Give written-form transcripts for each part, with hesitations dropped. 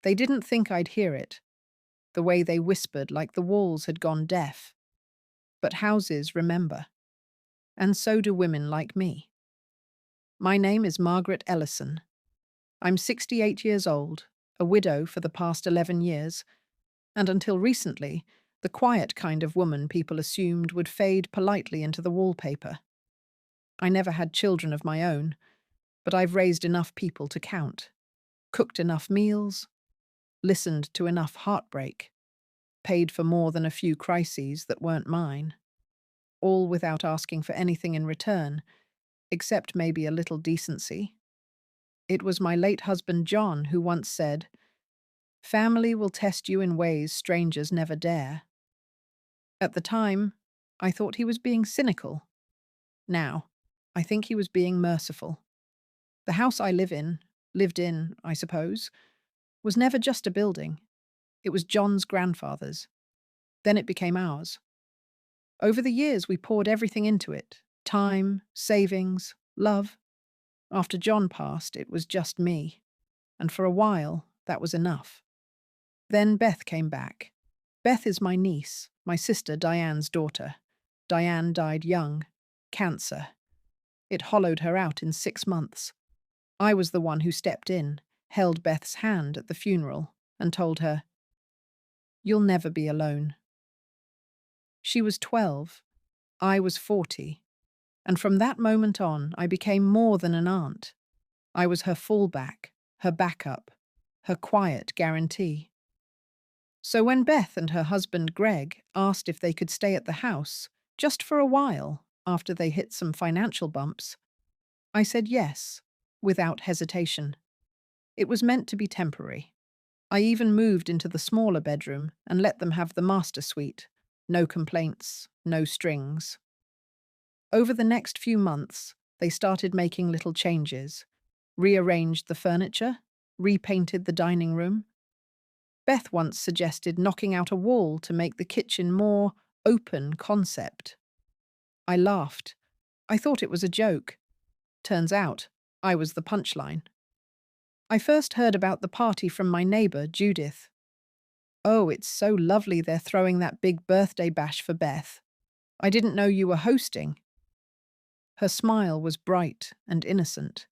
They didn't think I'd hear it, the way they whispered like the walls had gone deaf. But houses remember, and so do women like me. My name is Margaret Ellison. I'm 68 years old, a widow for the past 11 years, and until recently, the quiet kind of woman people assumed would fade politely into the wallpaper. I never had children of my own, but I've raised enough people to count, cooked enough meals, listened to enough heartbreak, paid for more than a few crises that weren't mine, all without asking for anything in return, except maybe a little decency. It was my late husband John who once said, "Family will test you in ways strangers never dare." At the time, I thought he was being cynical. Now, I think he was being merciful. The house I lived in, I suppose, was never just a building. It was John's grandfather's. Then it became ours. Over the years, we poured everything into it: time, savings, love. After John passed, it was just me. And for a while, that was enough. Then Beth came back. Beth is my niece, my sister Diane's daughter. Diane died young. Cancer. It hollowed her out in 6 months. I was the one who stepped in, held Beth's hand at the funeral, and told her, "You'll never be alone." She was 12. I was 40. And from that moment on, I became more than an aunt. I was her fallback, her backup, her quiet guarantee. So when Beth and her husband Greg asked if they could stay at the house, just for a while, after they hit some financial bumps, I said yes, without hesitation. It was meant to be temporary. I even moved into the smaller bedroom and let them have the master suite. No complaints, no strings. Over the next few months, they started making little changes, rearranged the furniture, repainted the dining room. Beth once suggested knocking out a wall to make the kitchen more open concept. I laughed. I thought it was a joke. Turns out, I was the punchline. I first heard about the party from my neighbor, Judith. "Oh, it's so lovely they're throwing that big birthday bash for Beth. I didn't know you were hosting." Her smile was bright and innocent.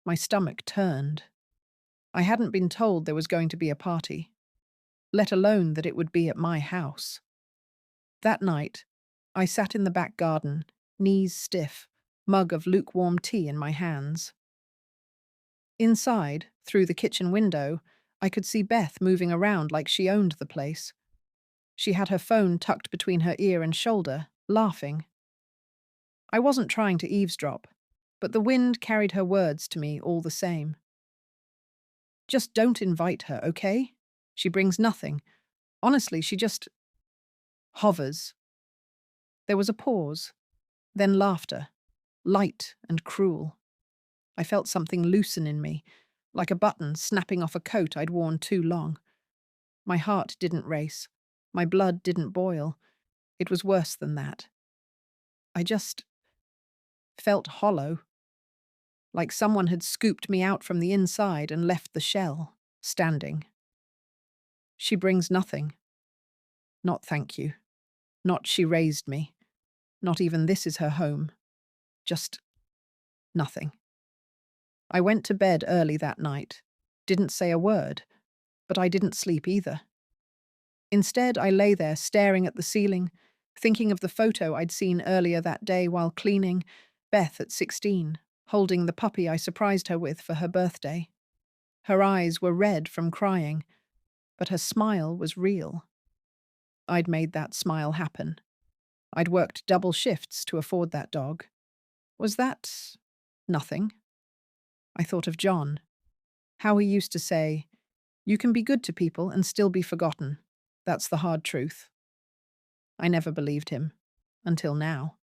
My stomach turned. I hadn't been told there was going to be a party, let alone that it would be at my house. That night, I sat in the back garden, knees stiff, mug of lukewarm tea in my hands. Inside, through the kitchen window, I could see Beth moving around like she owned the place. She had her phone tucked between her ear and shoulder, laughing. I wasn't trying to eavesdrop, but the wind carried her words to me all the same. "Just don't invite her, okay? She brings nothing. Honestly, she just hovers." There was a pause, then laughter, light and cruel. I felt something loosen in me, like a button snapping off a coat I'd worn too long. My heart didn't race. My blood didn't boil. It was worse than that. I just felt hollow, like someone had scooped me out from the inside and left the shell, standing. "She brings nothing. Not thank you. Not she raised me. Not even this is her home. Just nothing." I went to bed early that night. Didn't say a word, but I didn't sleep either. Instead, I lay there staring at the ceiling, thinking of the photo I'd seen earlier that day while cleaning, Beth at 16, holding the puppy I surprised her with for her birthday. Her eyes were red from crying, but her smile was real. I'd made that smile happen. I'd worked double shifts to afford that dog. Was that nothing? I thought of John, how he used to say, "You can be good to people and still be forgotten. That's the hard truth." I never believed him, until now.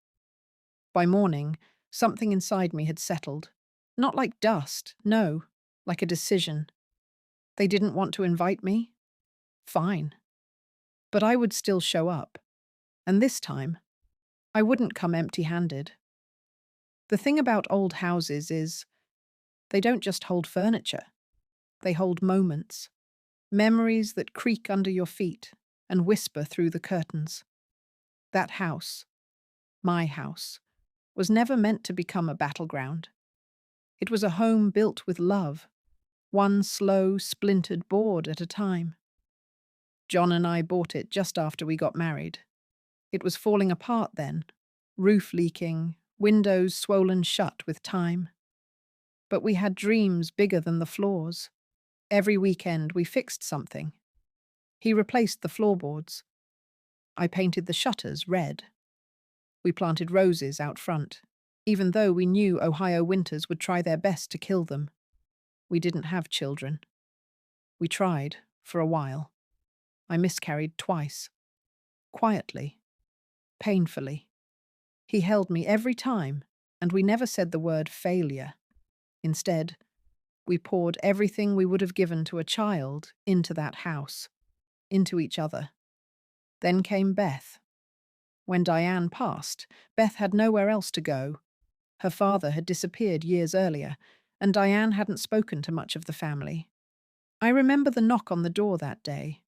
By morning, something inside me had settled. Not like dust, no, like a decision. They didn't want to invite me? Fine. But I would still show up. And this time, I wouldn't come empty-handed. The thing about old houses is, they don't just hold furniture. They hold moments. Memories that creak under your feet and whisper through the curtains. That house, my house, was never meant to become a battleground. It was a home built with love, one slow, splintered board at a time. John and I bought it just after we got married. It was falling apart then, roof leaking, windows swollen shut with time. But we had dreams bigger than the floors. Every weekend we fixed something. He replaced the floorboards. I painted the shutters red. We planted roses out front, even though we knew Ohio winters would try their best to kill them. We didn't have children. We tried, for a while. I miscarried twice. Quietly. Painfully. He held me every time, and we never said the word failure. Instead, we poured everything we would have given to a child into that house, into each other. Then came Beth. When Diane passed, Beth had nowhere else to go. Her father had disappeared years earlier, and Diane hadn't spoken to much of the family. I remember the knock on the door that day.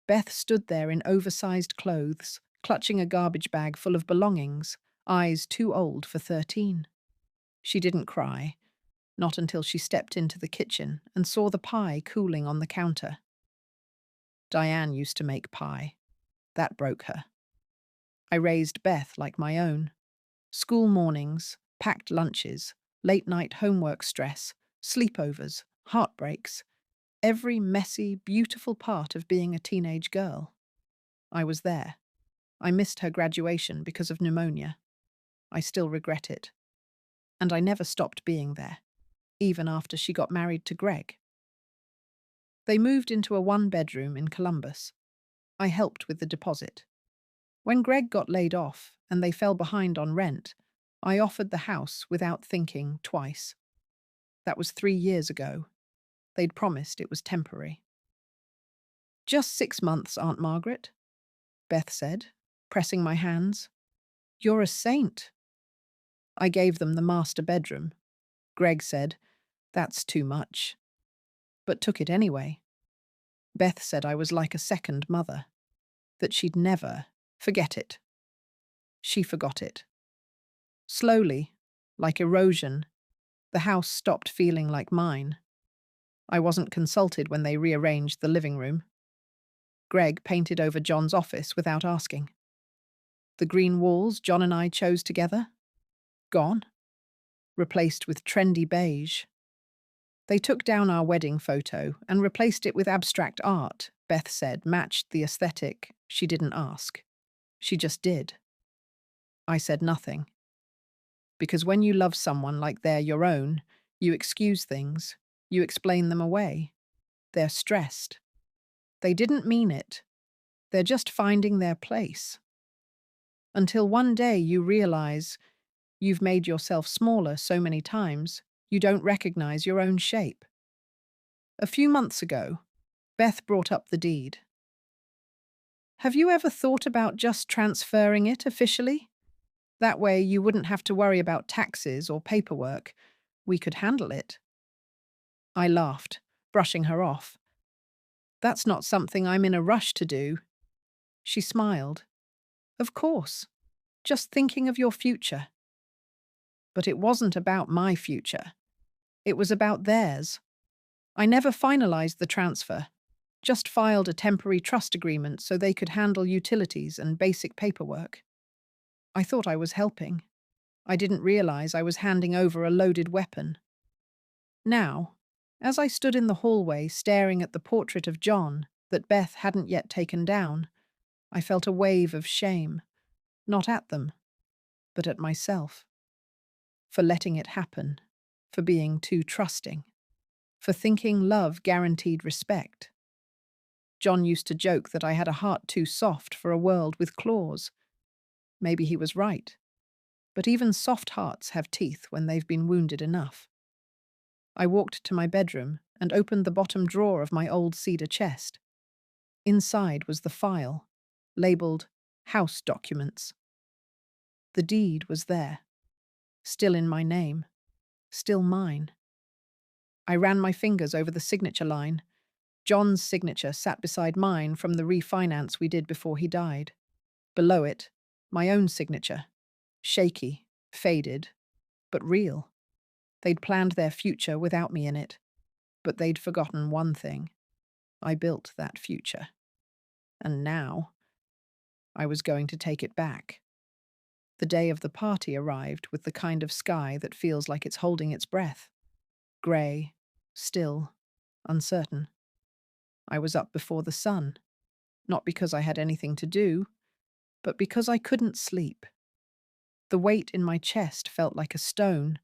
Beth stood there in oversized clothes, clutching a garbage bag full of belongings, eyes too old for 13. She didn't cry, not until she stepped into the kitchen and saw the pie cooling on the counter. Diane used to make pie. That broke her. I raised Beth like my own. School mornings, packed lunches, late-night homework stress, sleepovers, heartbreaks. Every messy, beautiful part of being a teenage girl. I was there. I missed her graduation because of pneumonia. I still regret it. And I never stopped being there, even after she got married to Greg. They moved into a one-bedroom in Columbus. I helped with the deposit. When Greg got laid off and they fell behind on rent, I offered the house without thinking twice. That was 3 years ago. They'd promised it was temporary. "Just 6 months, Aunt Margaret," Beth said, pressing my hands. "You're a saint." I gave them the master bedroom. Greg said, "That's too much," but took it anyway. Beth said I was like a second mother, that she'd never forget it. She forgot it. Slowly, like erosion, the house stopped feeling like mine. I wasn't consulted when they rearranged the living room. Greg painted over John's office without asking. The green walls John and I chose together? Gone. Replaced with trendy beige. They took down our wedding photo and replaced it with abstract art, Beth said, matched the aesthetic. She didn't ask. She just did. I said nothing. Because when you love someone like they're your own, you excuse things. You explain them away. They're stressed. They didn't mean it. They're just finding their place. Until one day you realize you've made yourself smaller so many times, you don't recognize your own shape. A few months ago, Beth brought up the deed. "Have you ever thought about just transferring it officially? That way you wouldn't have to worry about taxes or paperwork. We could handle it." I laughed, brushing her off. "That's not something I'm in a rush to do." She smiled. "Of course. Just thinking of your future." But it wasn't about my future. It was about theirs. I never finalized the transfer, just filed a temporary trust agreement so they could handle utilities and basic paperwork. I thought I was helping. I didn't realize I was handing over a loaded weapon. Now, as I stood in the hallway staring at the portrait of John that Beth hadn't yet taken down, I felt a wave of shame, not at them, but at myself. For letting it happen, for being too trusting, for thinking love guaranteed respect. John used to joke that I had a heart too soft for a world with claws. Maybe he was right, but even soft hearts have teeth when they've been wounded enough. I walked to my bedroom and opened the bottom drawer of my old cedar chest. Inside was the file, labeled House Documents. The deed was there, still in my name, still mine. I ran my fingers over the signature line. John's signature sat beside mine from the refinance we did before he died. Below it, my own signature. Shaky, faded, but real. They'd planned their future without me in it, but they'd forgotten one thing. I built that future. And now, I was going to take it back. The day of the party arrived with the kind of sky that feels like it's holding its breath. Grey, still, uncertain. I was up before the sun, not because I had anything to do, but because I couldn't sleep. The weight in my chest felt like a stone,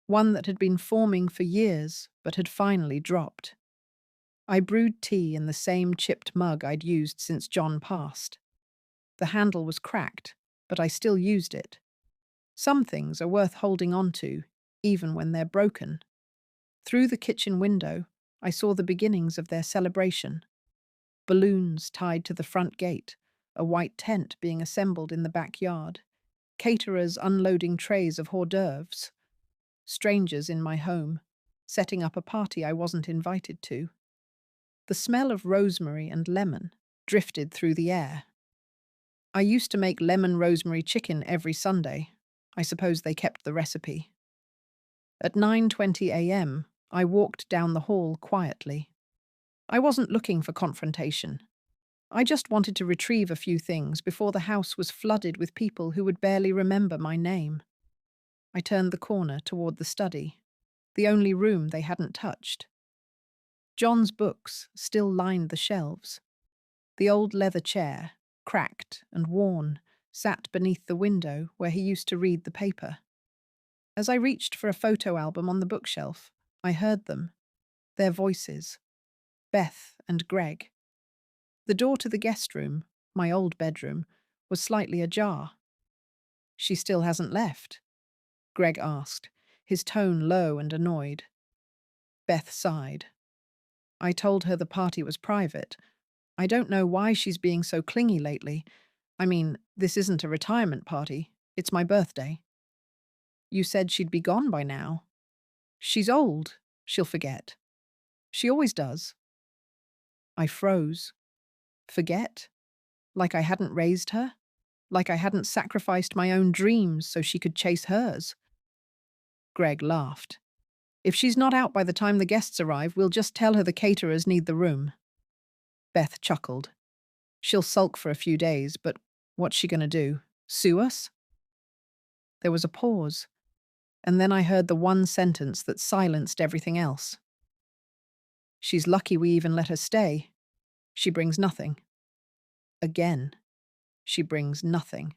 one that had been forming for years but had finally dropped. I brewed tea in the same chipped mug I'd used since John passed. The handle was cracked, but I still used it. Some things are worth holding on to, even when they're broken. Through the kitchen window, I saw the beginnings of their celebration. Balloons tied to the front gate, a white tent being assembled in the backyard, caterers unloading trays of hors d'oeuvres, strangers in my home, setting up a party I wasn't invited to. The smell of rosemary and lemon drifted through the air. I used to make lemon rosemary chicken every Sunday. I suppose they kept the recipe. At 9:20 a.m., I walked down the hall quietly. I wasn't looking for confrontation. I just wanted to retrieve a few things before the house was flooded with people who would barely remember my name. I turned the corner toward the study, the only room they hadn't touched. John's books still lined the shelves. The old leather chair, cracked and worn, sat beneath the window where he used to read the paper. As I reached for a photo album on the bookshelf, I heard them, their voices, Beth and Greg. The door to the guest room, my old bedroom, was slightly ajar. "She still hasn't left?" Greg asked, his tone low and annoyed. Beth sighed. "I told her the party was private. I don't know why she's being so clingy lately. I mean, this isn't a retirement party. It's my birthday." "You said she'd be gone by now." "She's old. She'll forget. She always does." I froze. Forget? Like I hadn't raised her? Like I hadn't sacrificed my own dreams so she could chase hers? Greg laughed. "If she's not out by the time the guests arrive, we'll just tell her the caterers need the room." Beth chuckled. "She'll sulk for a few days, but what's she gonna do? Sue us?" There was a pause, and then I heard the one sentence that silenced everything else. "She's lucky we even let her stay. She brings nothing." Again, she brings nothing.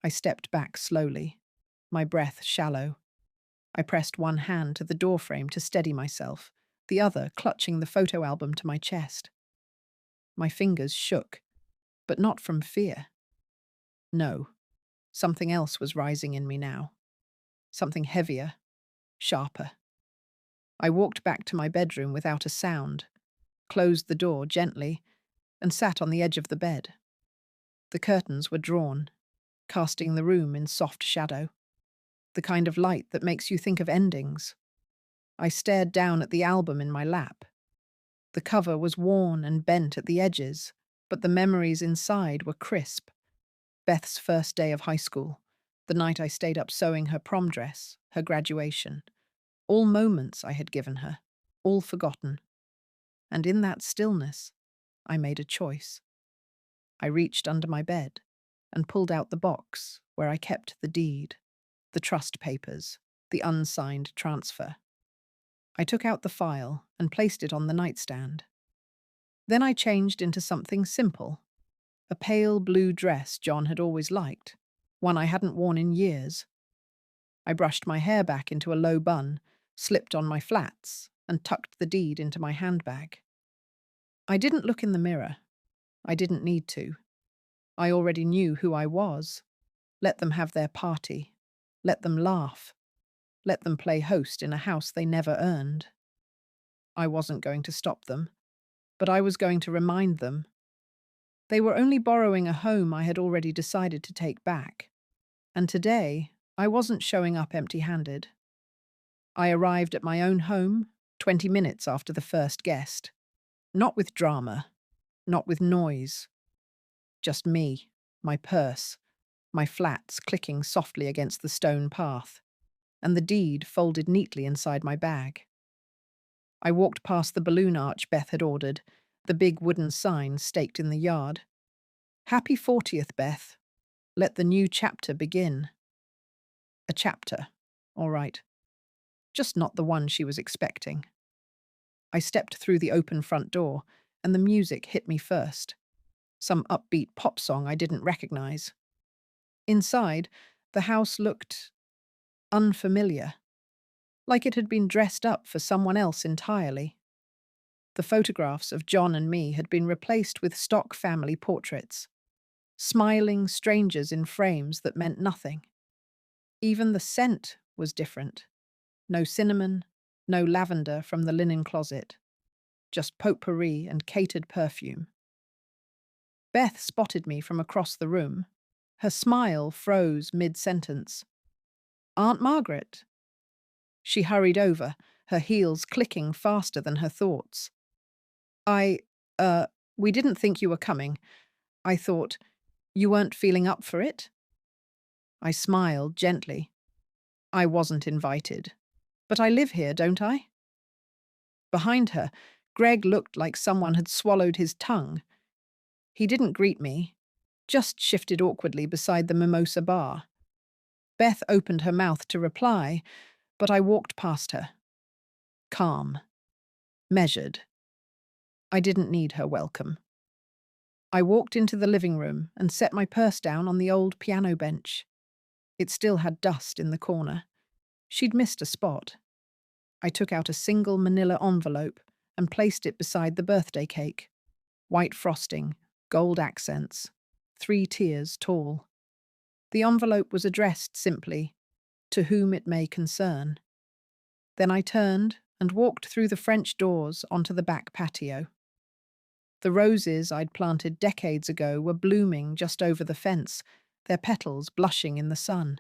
I stepped back slowly, my breath shallow. I pressed one hand to the doorframe to steady myself, the other clutching the photo album to my chest. My fingers shook, but not from fear. No, something else was rising in me now. Something heavier, sharper. I walked back to my bedroom without a sound, closed the door gently, and sat on the edge of the bed. The curtains were drawn, casting the room in soft shadow, the kind of light that makes you think of endings. I stared down at the album in my lap. The cover was worn and bent at the edges, but the memories inside were crisp. Beth's first day of high school, the night I stayed up sewing her prom dress, her graduation. All moments I had given her, all forgotten. And in that stillness, I made a choice. I reached under my bed and pulled out the box where I kept the deed, the trust papers, the unsigned transfer. I took out the file and placed it on the nightstand. Then I changed into something simple, a pale blue dress John had always liked, one I hadn't worn in years. I brushed my hair back into a low bun, slipped on my flats, and tucked the deed into my handbag. I didn't look in the mirror. I didn't need to. I already knew who I was. Let them have their party. Let them laugh. Let them play host in a house they never earned. I wasn't going to stop them, but I was going to remind them. They were only borrowing a home I had already decided to take back. And today, I wasn't showing up empty-handed. I arrived at my own home 20 minutes after the first guest. Not with drama, not with noise, just me, my purse, my flats clicking softly against the stone path, and the deed folded neatly inside my bag. I walked past the balloon arch Beth had ordered, the big wooden sign staked in the yard. Happy 40th, Beth. Let the new chapter begin. A chapter, all right. Just not the one she was expecting. I stepped through the open front door, and the music hit me first. Some upbeat pop song I didn't recognize. Inside, the house looked unfamiliar, like it had been dressed up for someone else entirely. The photographs of John and me had been replaced with stock family portraits, smiling strangers in frames that meant nothing. Even the scent was different. No cinnamon, no lavender from the linen closet, just potpourri and catered perfume. Beth spotted me from across the room. Her smile froze mid-sentence. Aunt Margaret. She hurried over, her heels clicking faster than her thoughts. I, we didn't think you were coming. I thought, you weren't feeling up for it? I smiled gently. I wasn't invited. But I live here, don't I? Behind her, Greg looked like someone had swallowed his tongue. He didn't greet me, just shifted awkwardly beside the mimosa bar. Beth opened her mouth to reply, but I walked past her. Calm. Measured. I didn't need her welcome. I walked into the living room and set my purse down on the old piano bench. It still had dust in the corner. She'd missed a spot. I took out a single manila envelope and placed it beside the birthday cake. White frosting, gold accents, 3 tiers tall. The envelope was addressed simply, "To whom it may concern." Then I turned and walked through the French doors onto the back patio. The roses I'd planted decades ago were blooming just over the fence, their petals blushing in the sun.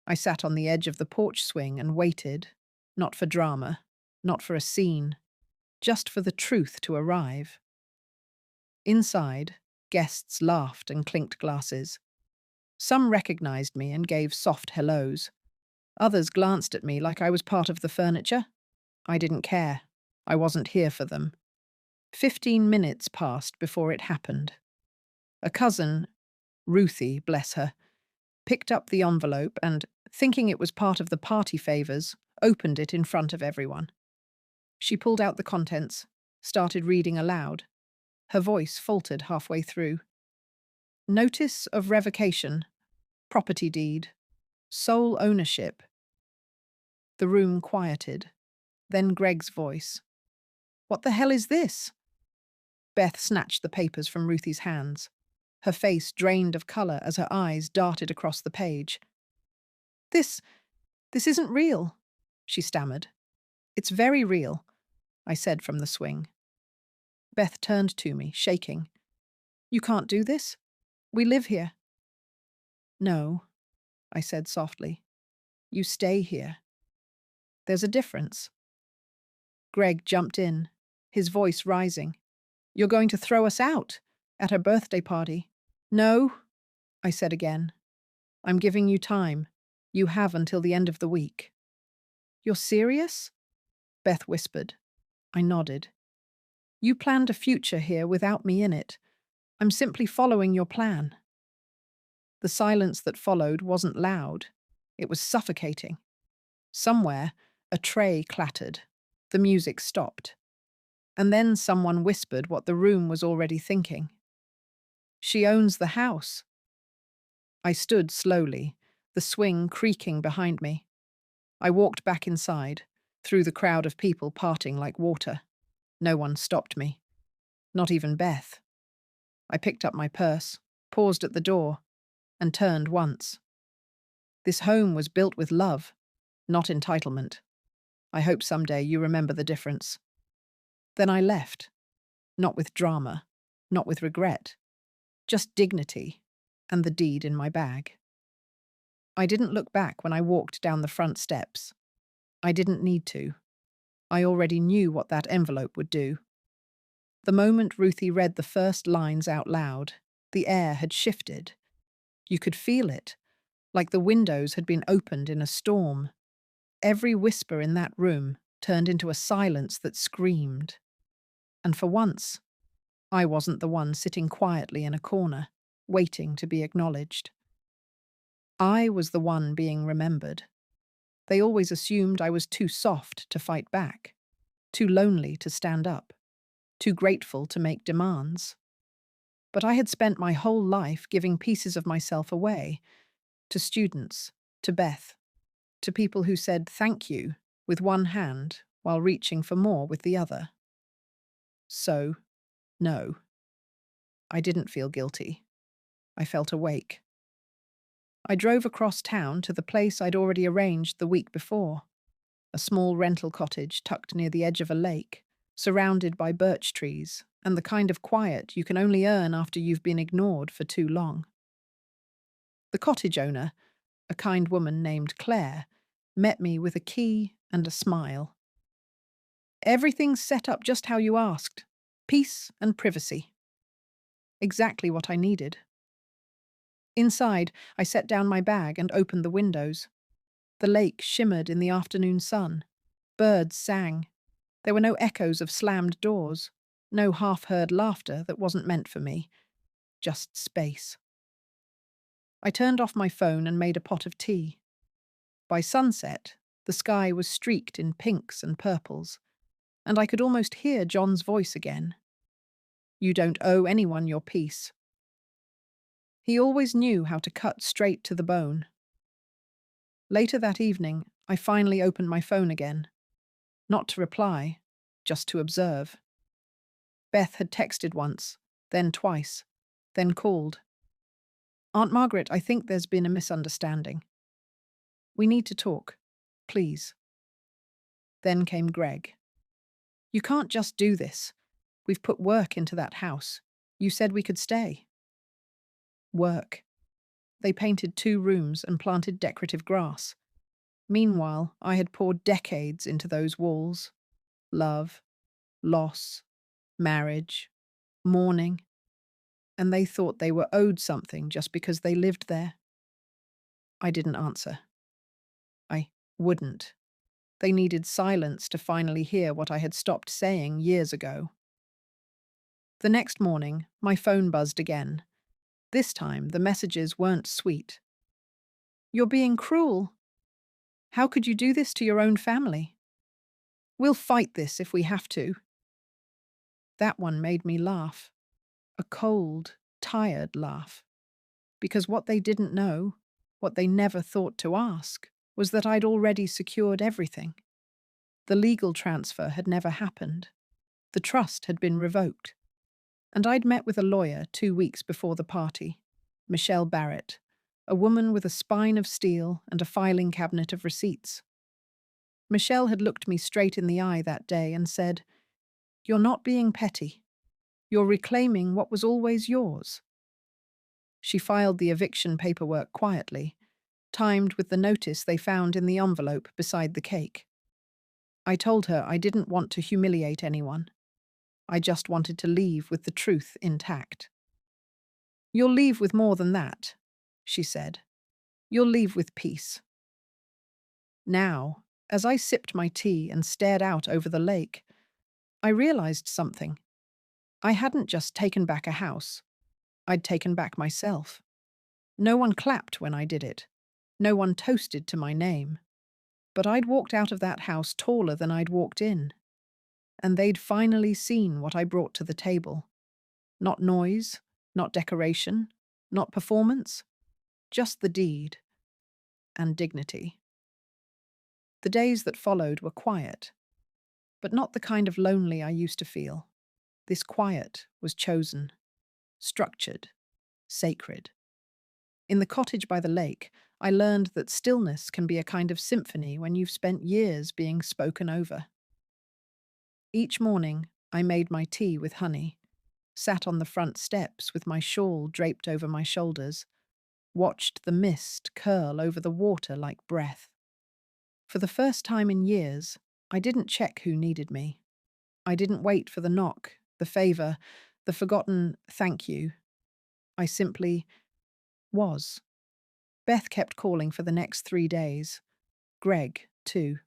I sat on the edge of the porch swing and waited, not for drama, not for a scene, just for the truth to arrive. Inside, guests laughed and clinked glasses. Some recognized me and gave soft hellos. Others glanced at me like I was part of the furniture. I didn't care. I wasn't here for them. 15 minutes passed before it happened. A cousin, Ruthie, bless her, picked up the envelope and, thinking it was part of the party favors, opened it in front of everyone. She pulled out the contents, started reading aloud. Her voice faltered halfway through. Notice of revocation, property deed, sole ownership. The room quieted. Then Greg's voice. What the hell is this? Beth snatched the papers from Ruthie's hands. Her face drained of color as her eyes darted across the page. This isn't real, she stammered. It's very real, I said from the swing. Beth turned to me, shaking. You can't do this? We live here. No, I said softly. You stay here. There's a difference. Greg jumped in, his voice rising. You're going to throw us out at her birthday party. No, I said again. I'm giving you time. You have until the end of the week. You're serious? Beth whispered. I nodded. You planned a future here without me in it. I'm simply following your plan. The silence that followed wasn't loud. It was suffocating. Somewhere, a tray clattered. The music stopped. And then someone whispered what the room was already thinking. She owns the house. I stood slowly, the swing creaking behind me. I walked back inside, through the crowd of people parting like water. No one stopped me. Not even Beth. I picked up my purse, paused at the door, and turned once. This home was built with love, not entitlement. I hope someday you remember the difference. Then I left, not with drama, not with regret, just dignity and the deed in my bag. I didn't look back when I walked down the front steps. I didn't need to. I already knew what that envelope would do. The moment Ruthie read the first lines out loud, the air had shifted. You could feel it, like the windows had been opened in a storm. Every whisper in that room turned into a silence that screamed. And for once, I wasn't the one sitting quietly in a corner, waiting to be acknowledged. I was the one being remembered. They always assumed I was too soft to fight back, too lonely to stand up, too grateful to make demands. But I had spent my whole life giving pieces of myself away, to students, to Beth, to people who said thank you with one hand while reaching for more with the other. So, no, I didn't feel guilty. I felt awake. I drove across town to the place I'd already arranged the week before, a small rental cottage tucked near the edge of a lake, surrounded by birch trees and the kind of quiet you can only earn after you've been ignored for too long. The cottage owner, a kind woman named Claire, met me with a key and a smile. Everything's set up just how you asked. Peace and privacy. Exactly what I needed. Inside, I set down my bag and opened the windows. The lake shimmered in the afternoon sun. Birds sang. There were no echoes of slammed doors, no half-heard laughter that wasn't meant for me. Just space. I turned off my phone and made a pot of tea. By sunset, the sky was streaked in pinks and purples, and I could almost hear John's voice again. You don't owe anyone your peace. He always knew how to cut straight to the bone. Later that evening, I finally opened my phone again. Not to reply, just to observe. Beth had texted once, then twice, then called. Aunt Margaret, I think there's been a misunderstanding. We need to talk, please. Then came Greg. You can't just do this. We've put work into that house. You said we could stay. Work. They painted 2 rooms and planted decorative grass. Meanwhile, I had poured decades into those walls. Love, loss, marriage, mourning. And they thought they were owed something just because they lived there. I didn't answer. I wouldn't. They needed silence to finally hear what I had stopped saying years ago. The next morning, my phone buzzed again. This time, the messages weren't sweet. You're being cruel. How could you do this to your own family? We'll fight this if we have to. That one made me laugh. A cold, tired laugh. Because what they didn't know, what they never thought to ask, was that I'd already secured everything. The legal transfer had never happened. The trust had been revoked. And I'd met with a lawyer 2 weeks before the party, Michelle Barrett, a woman with a spine of steel and a filing cabinet of receipts. Michelle had looked me straight in the eye that day and said, You're not being petty. You're reclaiming what was always yours. She filed the eviction paperwork quietly, timed with the notice they found in the envelope beside the cake. I told her I didn't want to humiliate anyone. I just wanted to leave with the truth intact. You'll leave with more than that, she said. You'll leave with peace. Now, as I sipped my tea and stared out over the lake, I realized something. I hadn't just taken back a house. I'd taken back myself. No one clapped when I did it. No one toasted to my name. But I'd walked out of that house taller than I'd walked in. And they'd finally seen what I brought to the table. Not noise, not decoration, not performance, just the deed and dignity. The days that followed were quiet, but not the kind of lonely I used to feel. This quiet was chosen, structured, sacred. In the cottage by the lake, I learned that stillness can be a kind of symphony when you've spent years being spoken over. Each morning, I made my tea with honey, sat on the front steps with my shawl draped over my shoulders, watched the mist curl over the water like breath. For the first time in years, I didn't check who needed me. I didn't wait for the knock the favor, the forgotten thank you. I simply was. Beth kept calling for the next 3 days. Greg, too.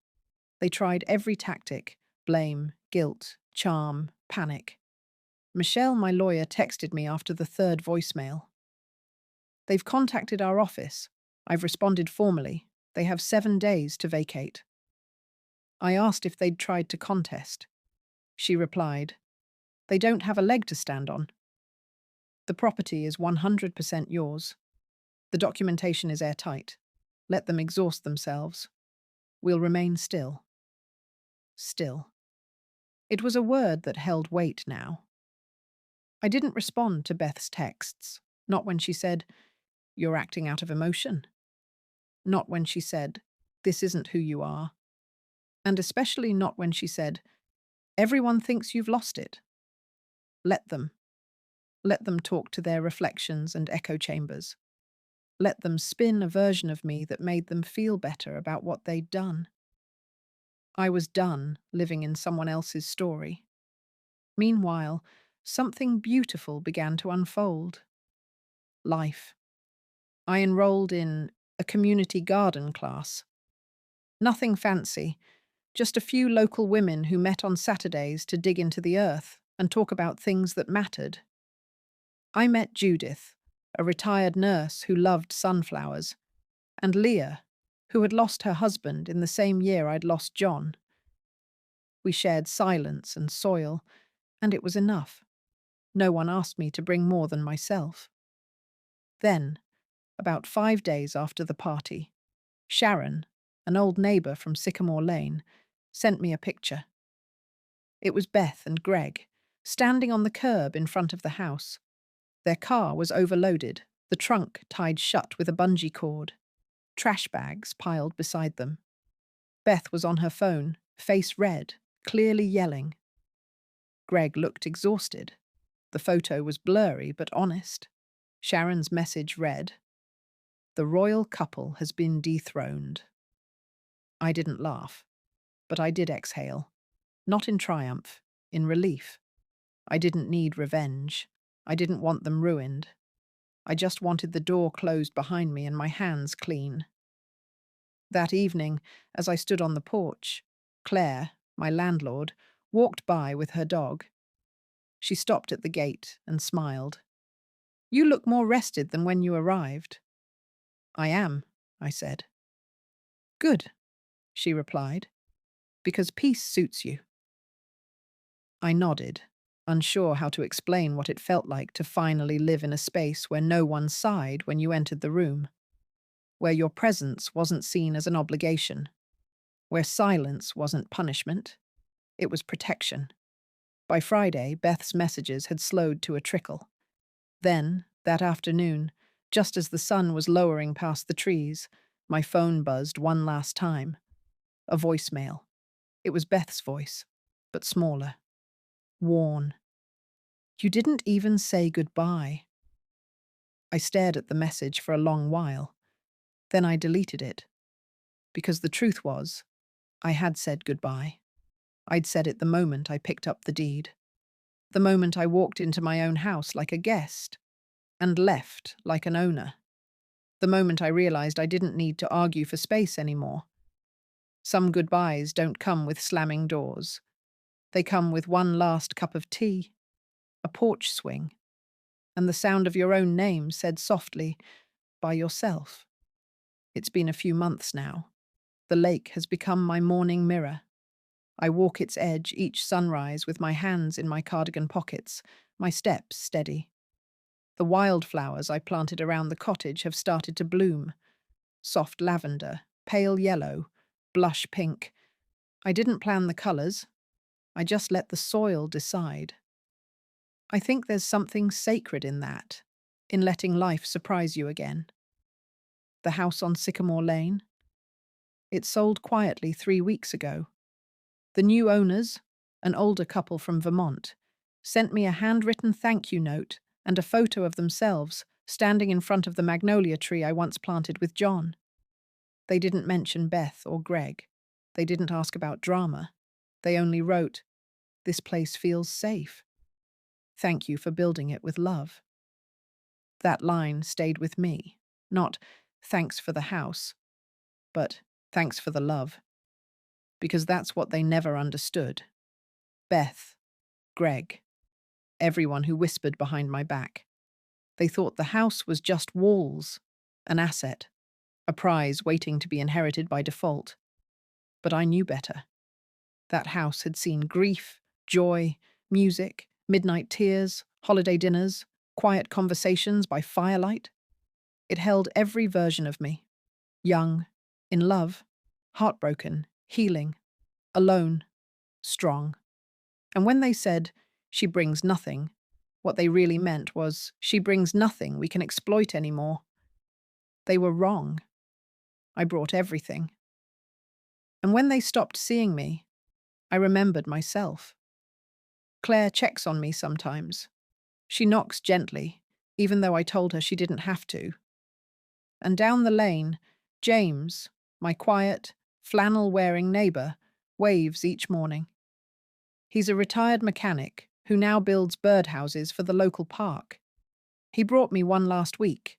They tried every tactic: blame, guilt, charm, panic. Michelle, my lawyer, texted me after the third voicemail. They've contacted our office. I've responded formally. They have 7 days to vacate. I asked if they'd tried to contest. She replied, "They don't have a leg to stand on. The property is 100% yours. The documentation is airtight. Let them exhaust themselves. We'll remain still." Still. It was a word that held weight now. I didn't respond to Beth's texts, not when she said, "You're acting out of emotion." Not when she said, "This isn't who you are." And especially not when she said, "Everyone thinks you've lost it." Let them. Let them talk to their reflections and echo chambers. Let them spin a version of me that made them feel better about what they'd done. I was done living in someone else's story. Meanwhile, something beautiful began to unfold. Life. I enrolled in a community garden class. Nothing fancy, just a few local women who met on Saturdays to dig into the earth and talk about things that mattered. I met Judith, a retired nurse who loved sunflowers, and Leah, who had lost her husband in the same year I'd lost John. We shared silence and soil, and it was enough. No one asked me to bring more than myself. Then, about 5 days after the party, Sharon, an old neighbour from Sycamore Lane, sent me a picture. It was Beth and Greg, standing on the curb in front of the house. Their car was overloaded, the trunk tied shut with a bungee cord. Trash bags piled beside them. Beth was on her phone, face red, clearly yelling. Greg looked exhausted. The photo was blurry but honest. Sharon's message read, "The royal couple has been dethroned." I didn't laugh, but I did exhale. Not in triumph, in relief. I didn't need revenge. I didn't want them ruined. I just wanted the door closed behind me and my hands clean. That evening, as I stood on the porch, Claire, my landlord, walked by with her dog. She stopped at the gate and smiled. "You look more rested than when you arrived." "I am," I said. "Good," she replied, "because peace suits you." I nodded, unsure how to explain what it felt like to finally live in a space where no one sighed when you entered the room, where your presence wasn't seen as an obligation, where silence wasn't punishment, it was protection. By Friday, Beth's messages had slowed to a trickle. Then, that afternoon, just as the sun was lowering past the trees, my phone buzzed one last time. A voicemail. It was Beth's voice, but smaller. Worn. "You didn't even say goodbye." I stared at the message for a long while. Then I deleted it. Because the truth was, I had said goodbye. I'd said it the moment I picked up the deed. The moment I walked into my own house like a guest, and left like an owner. The moment I realized I didn't need to argue for space anymore. Some goodbyes don't come with slamming doors. They come with one last cup of tea, a porch swing, and the sound of your own name said softly, by yourself. It's been a few months now. The lake has become my morning mirror. I walk its edge each sunrise with my hands in my cardigan pockets, my steps steady. The wildflowers I planted around the cottage have started to bloom. Soft lavender, pale yellow, blush pink. I didn't plan the colours. I just let the soil decide. I think there's something sacred in that, in letting life surprise you again. The house on Sycamore Lane? It sold quietly 3 weeks ago. The new owners, an older couple from Vermont, sent me a handwritten thank you note and a photo of themselves standing in front of the magnolia tree I once planted with John. They didn't mention Beth or Greg. They didn't ask about drama. They only wrote, "This place feels safe." Thank you for building it with love. That line stayed with me. Not thanks for the house, but thanks for the love. Because that's what they never understood. Beth, Greg, everyone who whispered behind my back. They thought the house was just walls, an asset, a prize waiting to be inherited by default. But I knew better. That house had seen grief, joy, music, midnight tears, holiday dinners, quiet conversations by firelight. It held every version of me. Young, in love, heartbroken, healing, alone, strong. And when they said, she brings nothing, what they really meant was, she brings nothing we can exploit anymore. They were wrong. I brought everything. And when they stopped seeing me, I remembered myself. Claire checks on me sometimes. She knocks gently, even though I told her she didn't have to. And down the lane, James, my quiet, flannel-wearing neighbour, waves each morning. He's a retired mechanic who now builds birdhouses for the local park. He brought me one last week,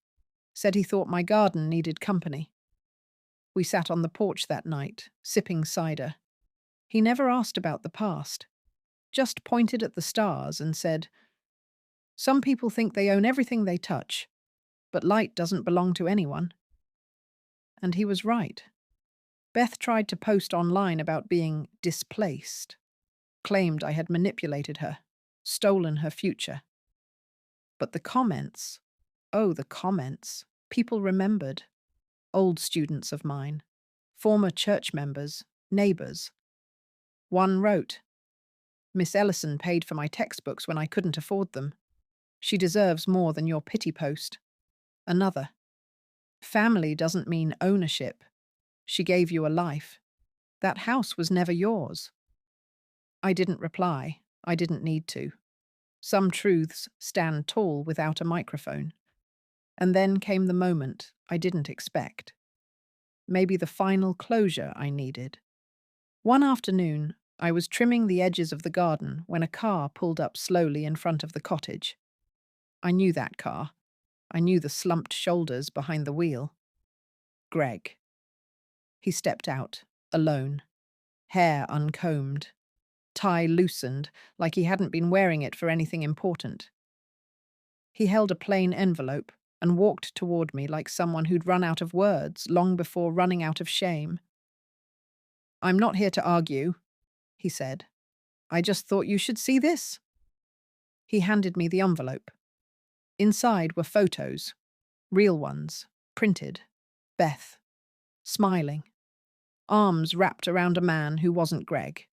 said he thought my garden needed company. We sat on the porch that night, sipping cider. He never asked about the past, just pointed at the stars and said, "Some people think they own everything they touch, but light doesn't belong to anyone." And he was right. Beth tried to post online about being displaced, claimed I had manipulated her, stolen her future. But the comments, oh, the comments, people remembered. Old students of mine, former church members, neighbours. One wrote, "Miss Ellison paid for my textbooks when I couldn't afford them. She deserves more than your pity post." Another, "Family doesn't mean ownership. She gave you a life. That house was never yours." I didn't reply. I didn't need to. Some truths stand tall without a microphone. And then came the moment I didn't expect. Maybe the final closure I needed. One afternoon, I was trimming the edges of the garden when a car pulled up slowly in front of the cottage. I knew that car. I knew the slumped shoulders behind the wheel. Greg. He stepped out, alone, hair uncombed, tie loosened like he hadn't been wearing it for anything important. He held a plain envelope and walked toward me like someone who'd run out of words long before running out of shame. "I'm not here to argue," he said. "I just thought you should see this." He handed me the envelope. Inside were photos, real ones, printed. Beth, smiling, arms wrapped around a man who wasn't Greg,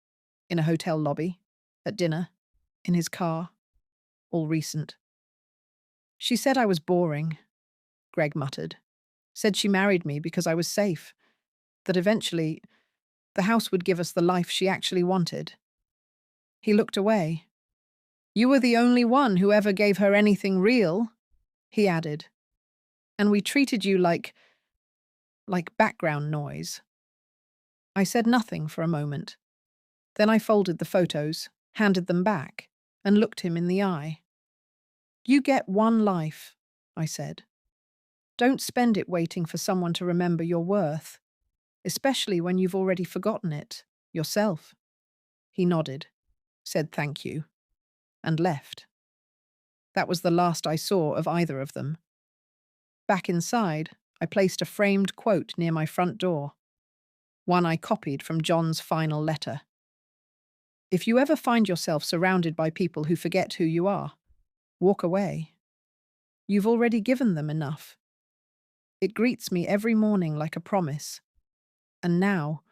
in a hotel lobby, at dinner, in his car, all recent. "She said I was boring," Greg muttered. "Said she married me because I was safe, that eventually the house would give us the life she actually wanted." He looked away. "You were the only one who ever gave her anything real," he added. "And we treated you like background noise." I said nothing for a moment. Then I folded the photos, handed them back, and looked him in the eye. "You get one life," I said. "Don't spend it waiting for someone to remember your worth, especially when you've already forgotten it, yourself." He nodded, said thank you, and left. That was the last I saw of either of them. Back inside, I placed a framed quote near my front door, one I copied from John's final letter. "If you ever find yourself surrounded by people who forget who you are, walk away. You've already given them enough." It greets me every morning like a promise. And now,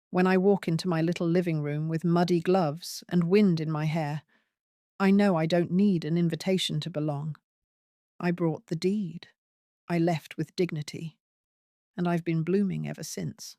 when I walk into my little living room with muddy gloves and wind in my hair, I know I don't need an invitation to belong. I brought the deed. I left with dignity. And I've been blooming ever since.